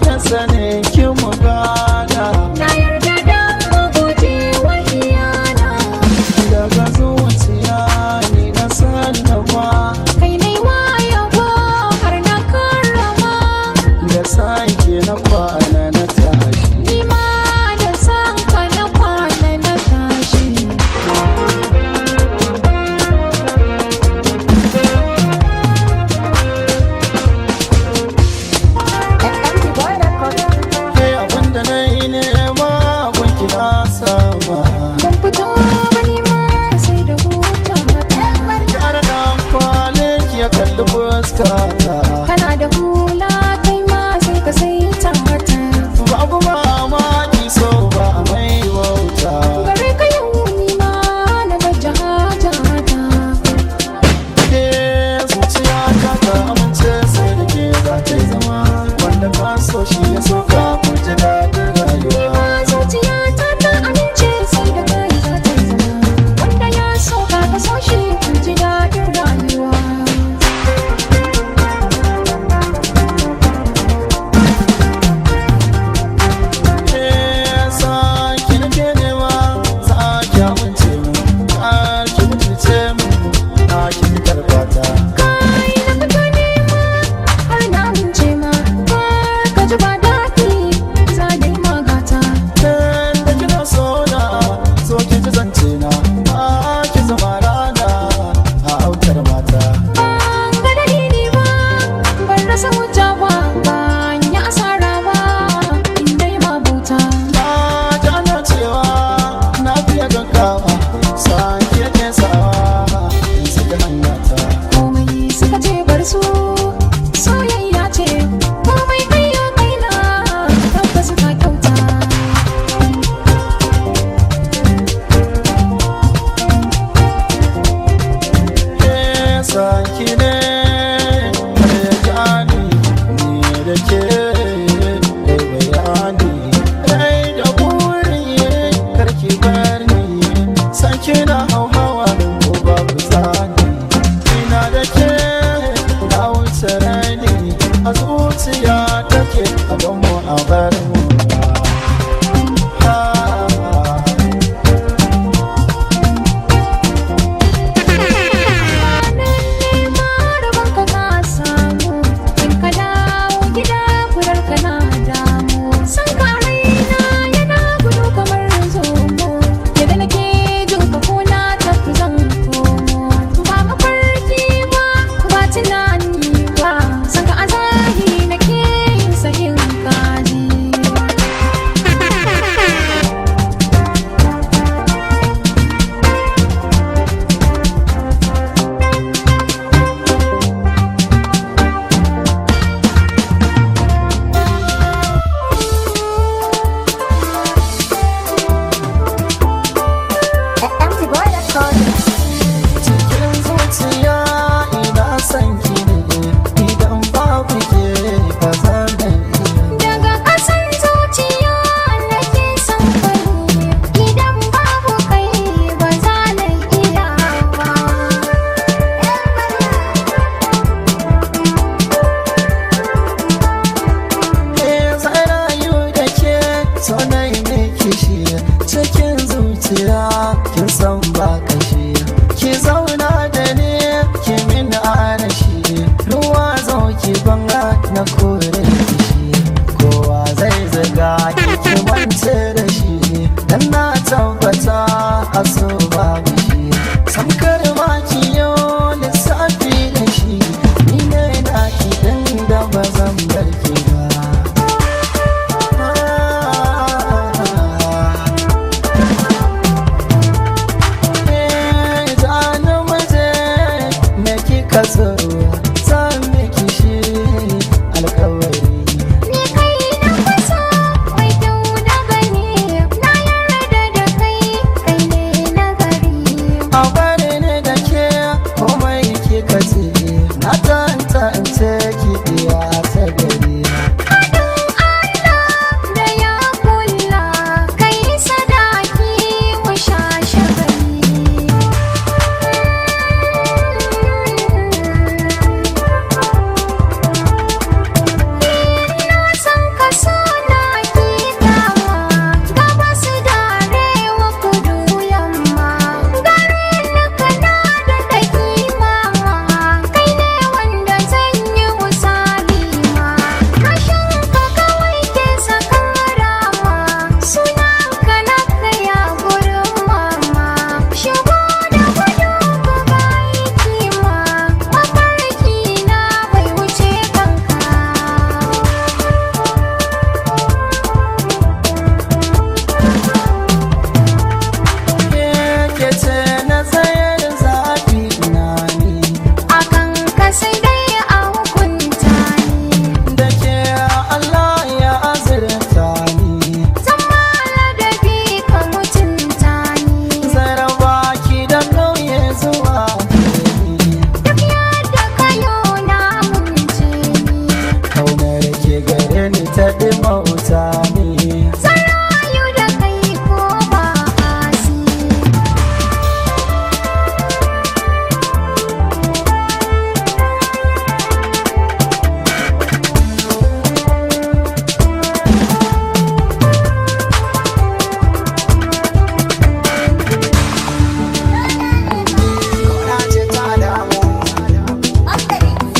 da sanin ki mu gana. Na yarda da maguje wa iyana. Daga zuciya ni na sallama. Kai ne wayewa har na karrama. Da sake na kwana na tashi. Ni ma da san ka na kwana na tashi. Kai abinda na yi nema gunki na sama. Ban fito bane ma sai da huta mata. Yar dan kwalin ki ya kalli fuskata. Kana da hula kai ma sai ka sai ta mata. Babu mamaki so ba mai wauta. Gare ka yau ni ma na gaja hajata. Ke zuciya ta ta amince sai da ke za ta yi zama. Wanda ka so shi ya so ka kun ji daɗin rayuwa. Zuciyata ta amince sai da kai za ta yi zama. Wanda ya so ka so shi kun ji daɗin rayuwa. Saki nake nema, saki amince mu, har ki mutunce mu, na ki fi karfata. Kai na fito nema har na amince ma. Kar ka ji ba daɗi da mauta ne. Zan rayu da kai ko ba asi.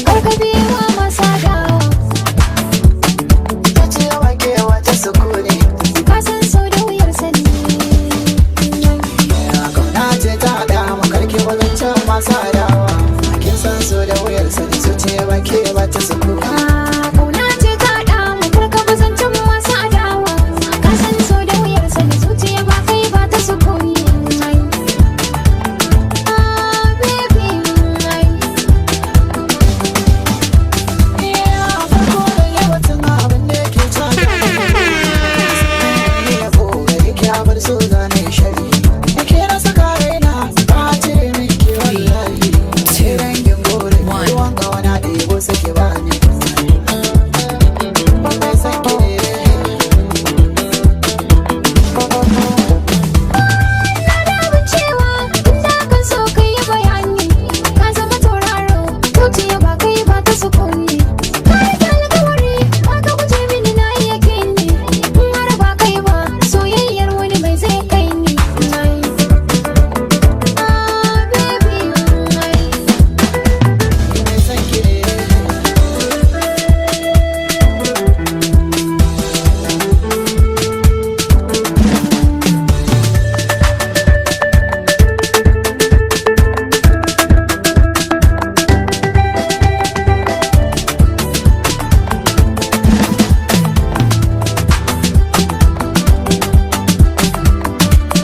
Karkabewa masa dawo, Ta ce wake wata sukuni. ka san sau da wuyar sani. Kauna ce ta damu karki wazancin masu adawa. Kin san su da wuyar sani su ce wake wata sukuni. Kauna ce ta damu karka bazancin masu adawa. Ka san so da wuyar sani zuciya ba kai ba ta sukuni. Baby, Farko da yawancin abin da yake tsada. Ni ya koga yake abar so zane shari. Yake rasa karena ba cire miki wallahi. Ce dangin gore ruwan ga wani ɗebo sake bani. Ba san ki ne. abin cewa inda ka so ka yi bayani. Ka zama tauraro zuciya ba kai ba ta sukuni. Ka rike alkawari ba ka guje mini na iya kini. In har ba kai ba soyayyar wani mai zai kai ni. Baby, Mai san ki ne.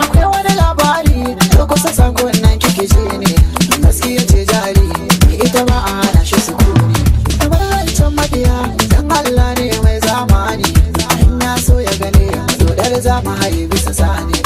Akwai wani labari da kusa sakon nan kike ji ne. Gaskiya ce jari ita ba a hana shi sukuni. Kamar zancen mabiya dan Allah ne mai zamani. In ya so ya gane dodar zama haye bisa sani.